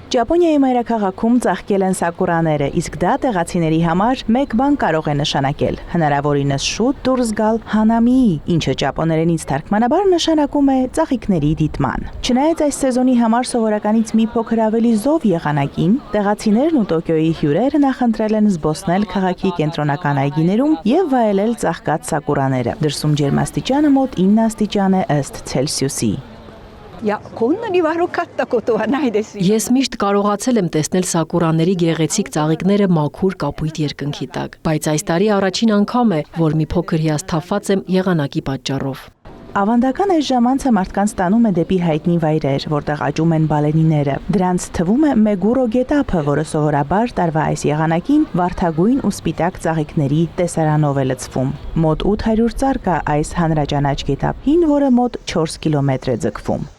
Ճապոնիայի մայրաքաղաքում ծաղկել են սակուրաները, իսկ դա տեղացիների համար մեկ բան կարող է նշանակել՝ հնարավորինս շուտ դուրս գալ հանամիի, ինչը ճապոներենից թարգմանաբար նշանակում է ծաղիկների դիտման։ Չնայած այս սեզոնի համար սովորականից մի փոքր ավելի զով եղանակին, տեղացիներն ու Տոկիոյի հյուրերը նախընտրել են զբոսնել քաղաքի կենտրոնական այգիներում եւ վայելել ծաղկած սակուրաները։ Դրսում ջերմաստիճանը մոտ 9 աստիճան է ըստ Ցելսիուսի։ Ես միշտ կարողացել եմ տեսնել սակուրաների գեղեցիկ ծաղիկները մաքուր կապույտ երկնքի տակ, բայց այս տարի առաջին անգամ է, որ մի փոքր հիասթափված եմ եղանակի պատճառով։ Ավանդական այս ժամանցը մարդկանց տանում է դեպի հայտնի վայրեր, որտեղ աճում են բալենիները։ Դրանց թվում է Մեգուրո գետափը, որը սովորաբար տարվա այս եղանակին վարդագույն ու սպիտակ ծաղիկների տեսարանով է լցվում։ Մոտ 800 ծառ կա այս հանրաճանաչ գետափին, որը մոտ 4 կիլոմետր է ձգվում։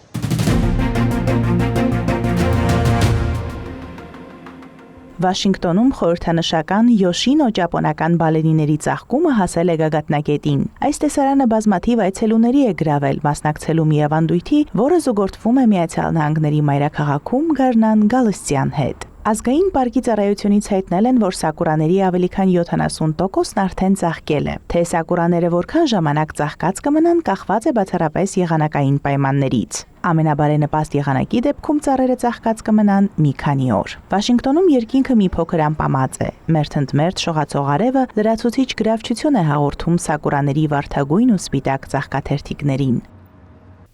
Վաշինգտոնում խորհրդանշական Յոշինո ճապոնական բալենիների ծաղկումը հասել է գագաթնակետին։ Այս տեսարանը բազմաթիվ այցելուների է գրավել, մասնակցելու մի ավանդույթի, որը զուգորդվում է Միացյալ Նահանգների մայրաքաղաքում Գառնան Գալստյան հետ։ Ազգային պարկի ծառայությունից հայտնել են, որ սակուրաների ավելի քան 70%-ն արդեն ծաղկել է։ Թե սակուրաները որքան ժամանակ ծաղկած կմնան, կախված է բացառապես եղանակային պայմաններից։ Ամենաբարենպաստ եղանակի դեպքում ծառերը ծաղկած կմնան մի քանի օր։ Վաշինգտոնում երկինքը մի փոքր ամպամած է։ Մերթընդմերթ շողացող արևը լրացուցիչ գրավչություն է հաղորդում սակուրաների վարդագույն ու սպիտակ ծաղկաթերթիկներին։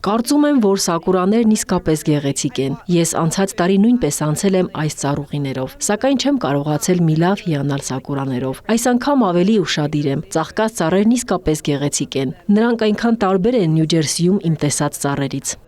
Կարծում եմ, որ սակուրաներն իսկապես գեղեցիկ են։ Ես անցած տարի նույնպես անցել եմ այս ծառուղիներով, սակայն չեմ կարողացել մի լավ հիանալ սակուրաներով։ Այս անգամ ավելի ուշադիր եմ։ Ծաղկած ծառերն իսկապես գեղեցիկ են։ Նրանք այնքան տարբեր են Նյու Ջերսիում իմ տեսած ծառերից։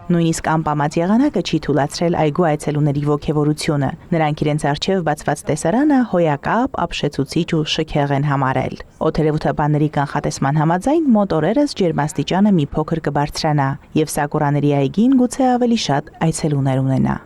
Նույնիսկ ամպամած եղանակը չի թույլատրել այգու այցելուների ոգևորությունը։ Նրանք իրենց առջև բացված տեսարանը հոյակապ, ապշեցուցիչ ու շքեղ են համարել։ Օդերևութաբանների կանխատեսման համաձայն մոտ օրերս ջերմաստիճանը մի փոքր կբարձրանա, եւ սակուրաների այգին գուցե ավելի շատ այցելուներ ունենա։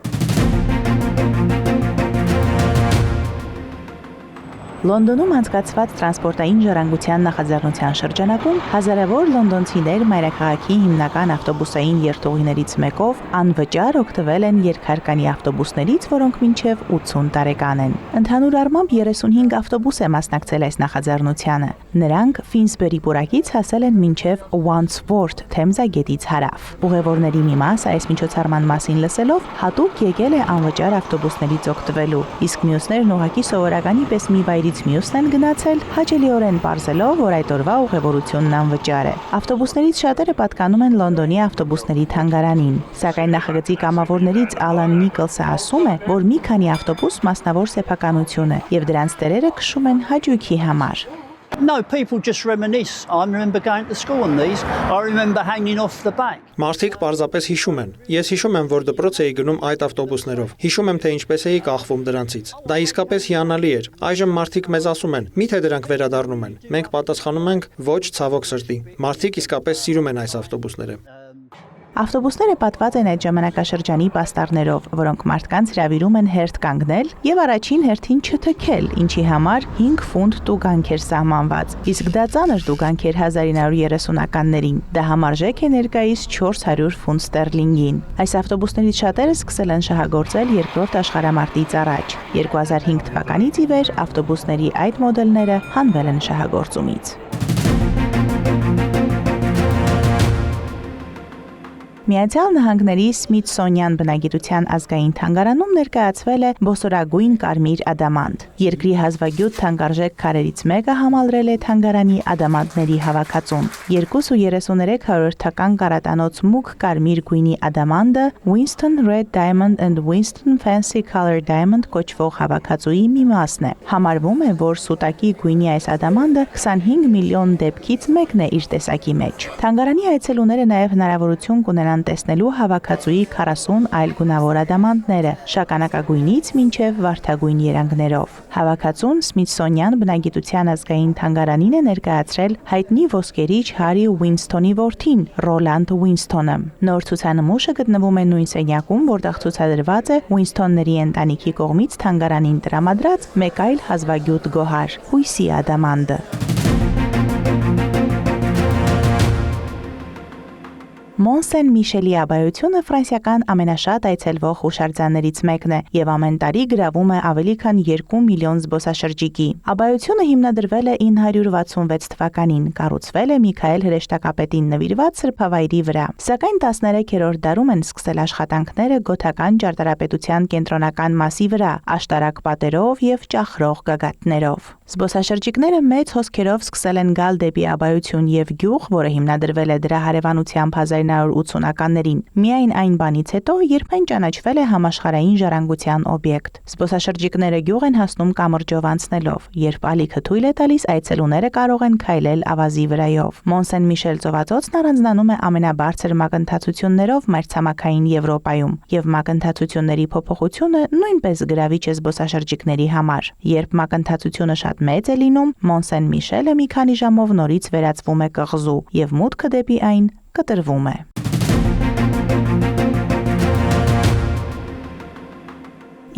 Լոնդոնում անցկացված տրանսպորտային ժառանգության նախաձեռնության շրջանակում հազարավոր լոնդոնցիներ մայրաքաղաքի հիմնական ավտոբուսային երթուղիներից մեկով անվճար օգտվել են երկհարկանի ավտոբուսներից, որոնք մինչև 80 տարեկան են։ Ընդհանուր առմամբ 35 ավտոբուս է մասնակցել այս նախաձեռնությանը։ Նրանք Ֆինսբերի պուրակից հասել են մինչև Wandsworth Թեմզագետից հարավ։ Ուղևորների մի մասը այս միջոցառման մասին լսելով հատուկ եկել է անվճար ավտոբուսներից օգտվելու, իսկ մյուսներն ուղղակի սովորականի պես մի վայրից մյուսն են գնացել, հաճելիորեն պարզելով, որ այդ օրվա ուղևորությունն անվճար է։ Ավտոբուսներից շատերը պատկանում են Լոնդոնի ավտոբուսների թանգարանին, սակայն նախագծի կամավորներից Ալան Նիկոլսը ասում է, որ մի քանի ավտոբուս մասնավոր սեփականություն է եւ դրանց տերերը քշում են հաճույքի համար։ No, people just reminisce. I remember going to school on these. I remember hanging off the back. Մարդիկ պարզապես հիշում են։ Ես հիշում եմ, որ դպրոց էի գնում այդ ավտոբուսներով։ Հիշում եմ, թե ինչպես էի կախվում դրանցից։ Դա իսկապես հիանալի էր։ Այժմ մարդիկ մեզ ասում են՝ միթե դրանք վերադառնում են։ Մենք պատասխանում ենք՝ ոչ, ցավոք սրտի։ Մարդիկ իսկապես սիրում են այս ավտոբուսները։ Ավտոբուսները պատված են այդ ժամանակաշրջանի պաստառներով, որոնք մարդկանց հրավիրում են հերթ կանգնել եւ առաջին հերթին չթքել, ինչի համար 5 ֆունտ տուգանք էր սահմանված։ Իսկ դա ծանր տուգանք էր 1930-ականներին։ Դա համարժեք է ներկայիս 400 ֆունտ ստերլինգին։ Այս ավտոբուսներից շատերը սկսել են շահագործել երկրորդ աշխարհամարտից առաջ։ 2005 թվականից ի վեր ավտոբուսների այդ մոդելները հանվել են շահագործումից։ Միացյալ Նահանգների Սմիթսոնյան բնագիտության ազգային թանգարանում ներկայացվել է բոսորագույն կարմիր ադամանդ։ Երկրի հազվագյուտ թանկարժեք քարերից մեկը համալրել է թանգարանի ադամանդների հավաքածուն։ 2.33 կարատանոց մուգ կարմիր գույնի ադամանդը Winston Red Diamond and Winston Fancy Color Diamond կոչվող հավաքածուի մի մասն է։ Համարվում է, որ սուտակի գույնի այս ադամանդը 25 միլիոն դեպքից մեկն է իր տեսակի մեջ։ Թանգարանի այցելուները նաև հնարավորություն կունենան տեսնելու հավաքածուի 40 այլ գունավոր ադամանդները, շագանակագույնից մինչև վարդագույն երանգներով։ Հավաքածուն Սմիթսոնյան բնագիտության ազգային թանգարանին է ներկայացրել հայտնի ոսկերիչ Հարի Ուինստոնի որդին Ռոլանդ Ուինստոնը։ Նոր ցուցանմուշը գտնվում է նույն սենյակում, որտեղ ցուցադրված է Ուինստոնների ընտանիքի կողմից թանգարանին տրամադրած մեկ այլ հազվագյուտ գոհար՝ հույսի ադամանդը։ Մոնսեն Միշելի աբայությունը ֆրանսիական ամենաշատ այցելվող հուշարձաններից մեկն է եւ ամեն տարի գրավում է ավելի քան 2 միլիոն զբոսաշրջիկի։ Աբայությունը հիմնադրվել է 966 թվականին, կառուցվել է Միքայել հրեշտակապետին նվիրված սրբավայրի վրա։ Սակայն 13-րդ դարում են սկսել աշխատանքները գոթական ճարտարապետության կենտրոնական մասի վրա, աշտարակ պատերով եւ ճախրող գագաթներով։ Զբոսաշրջիկները մեծ հոսքերով սկսել են գալ դեպի աբայություն եւ գյուղ, որը հիմնադրվել է դրա հարևանությամբ 1980-ականներին։ Միայն այն բանից հետո, երբ այն ճանաչվել է համաշխարհային ժառանգության օբյեկտ։ Զբոսաշրջիկները գյուղ են հասնում կամրջով անցնելով, երբ ալիքը թույլ է տալիս, այցելուները կարող են քայլել ավազի վրայով։ Մոնսեն Միշել ծովածոցն առանձնանում է ամենաբարձր մակընթացություններով մայրցամաքային Եվրոպայում, եւ մակընթացությունների փոփոխությունը նույնպես գրավիչ է զբոսաշրջիկների համար։ Երբ մակընթացությունը շատ մեծ է լինում, Մոնսեն Միշելը մի քանի ժամով նորից վերածվում է կղզու, եւ մուտքը դեպի այն կտրվում է։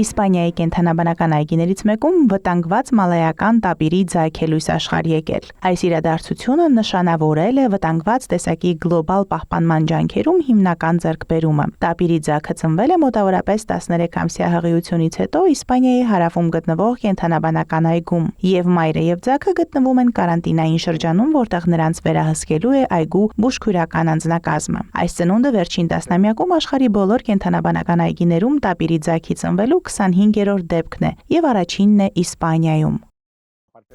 Իսպանիայի կենթանաբանական այգիներից մեկում վտանգված մալայական տապիրի ձայքելույս աշխարհ եկել։ Այս իրադարձությունը նշանավորել է վտանգված տեսակի գլոբալ պահպանման ջանքերում հիմնական ձեռքբերումը։ Տապիրի ձայքը ծնվել է մոտավորապես 13-ամսյա հղիությունից հետո Իսպանիայի հարավում գտնվող կենթանաբանական այգում, եւ մայրը եւ ձայքը գտնվում են կարանտինային շրջանում, որտեղ նրանց վերահսկելու է այգու բուժքույրական անձնակազմը։ Այս ծնունդը վերջին տասնամյակում աշխարհի բոլոր կենթանաբանական այգիներում տապիրի ձայքի ծնվելու 25-րդ դեպքն է եւ առաջինն է Իսպանիայում։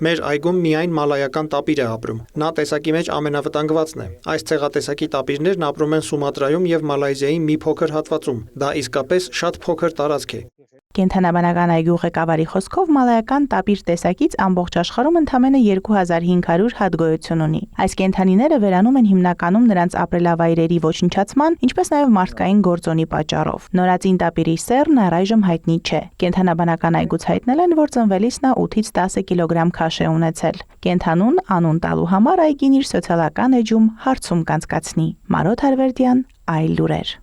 Մեր այգում միայն մալայական տապիր է ապրում։ Նա տեսակի մեջ ամենավտանգվածն է։ Այս ցեղատեսակի տապիրներն ապրում են Սումատրայում եւ Մալայզիայի մի փոքր հատվածում։ Դա իսկապես շատ փոքր տարածք է։ Կենթանաբանական այգու ղեկավարի խոսքով մալայական տապիր տեսակից ամբողջ աշխարհում ընդամենը 2500 հատ գոյություն ունի։ Այս կենդանիները վերանում են հիմնականում նրանց ապրելավայրերի ոչնչացման, ինչպես նաև մարդկային գործոնի պատճառով։ Նորածին տապիրի սեռն առայժմ հայտնի չէ։ Կենթանաբանական այգուց հայտնել են, որ ծնվելիս նա 8-ից 10 կիլոգրամ քաշ է ունեցել։ Կենդանուն անուն տալու համար այգին իր սոցիալական էջում հարցում կանցկացնի։ Մարոտ Հարվերդյան, Այլ լուրեր։